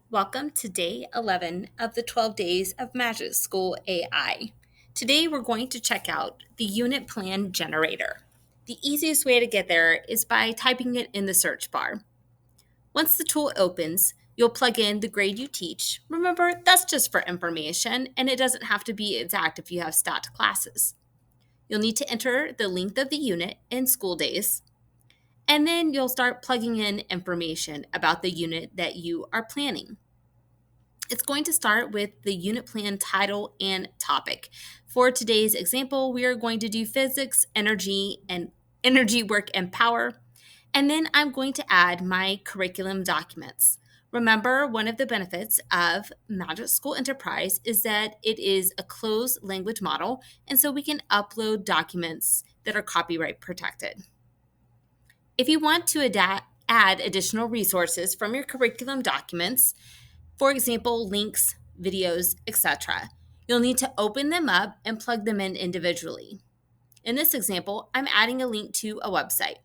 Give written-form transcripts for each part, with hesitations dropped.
Welcome to day 11 of the 12 days of Magic School AI. Today we're going to check out the unit plan generator. The easiest way to get there is by typing it in the search bar. Once the tool opens, you'll plug in the grade you teach. Remember, that's just for information and it doesn't have to be exact if you have stat classes. You'll need to enter the length of the unit and school days, and then you'll start plugging in information about the unit that you are planning. It's going to start with the unit plan title and topic. For today's example, we are going to do physics, energy, work, and power. And then I'm going to add my curriculum documents. Remember, one of the benefits of Magic School Enterprise is that it is a closed language model, and so we can upload documents that are copyright protected. If you want to add additional resources from your curriculum documents, for example, links, videos, etc., you'll need to open them up and plug them in individually. In this example, I'm adding a link to a website.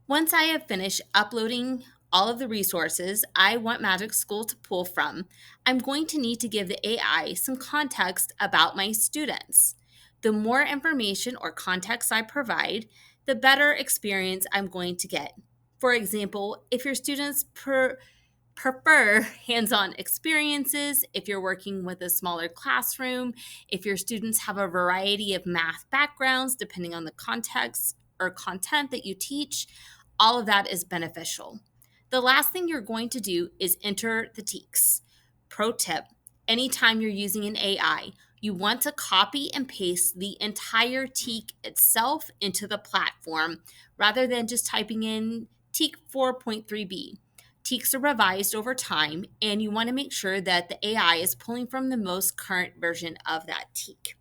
Once I have finished uploading all of the resources I want Magic School to pull from, I'm going to need to give the AI some context about my students. The more information or context I provide, the better experience I'm going to get. For example, if your students prefer hands-on experiences, if you're working with a smaller classroom, if your students have a variety of math backgrounds, depending on the context or content that you teach, all of that is beneficial. The last thing you're going to do is enter the TEKS. Pro tip, anytime you're using an AI, you want to copy and paste the entire TEK itself into the platform rather than just typing in TEK 4.3b. TEKs are revised over time, and you want to make sure that the AI is pulling from the most current version of that TEK.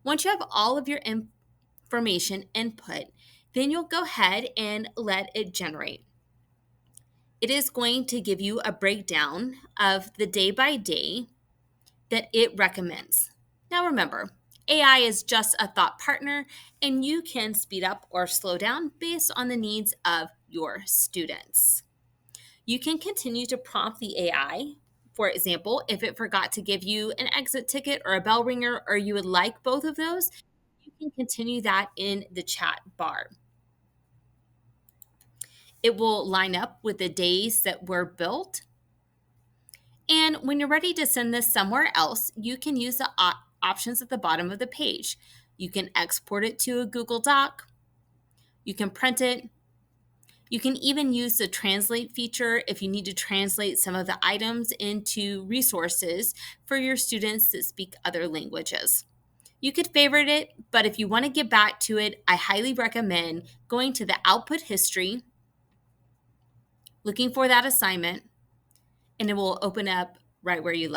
Once you have all of your information input, then you'll go ahead and let it generate. It is going to give you a breakdown of the day by day that it recommends. Now remember, AI is just a thought partner, and you can speed up or slow down based on the needs of your students. You can continue to prompt the AI. For example, if it forgot to give you an exit ticket or a bell ringer, or you would like both of those, you can continue that in the chat bar. It will line up with the days that were built. And when you're ready to send this somewhere else, you can use the options at the bottom of the page. You can export it to a Google Doc. You can print it. You can even use the translate feature if you need to translate some of the items into resources for your students that speak other languages. You could favorite it, but if you want to get back to it, I highly recommend going to the output history, looking for that assignment, and it will open up right where you left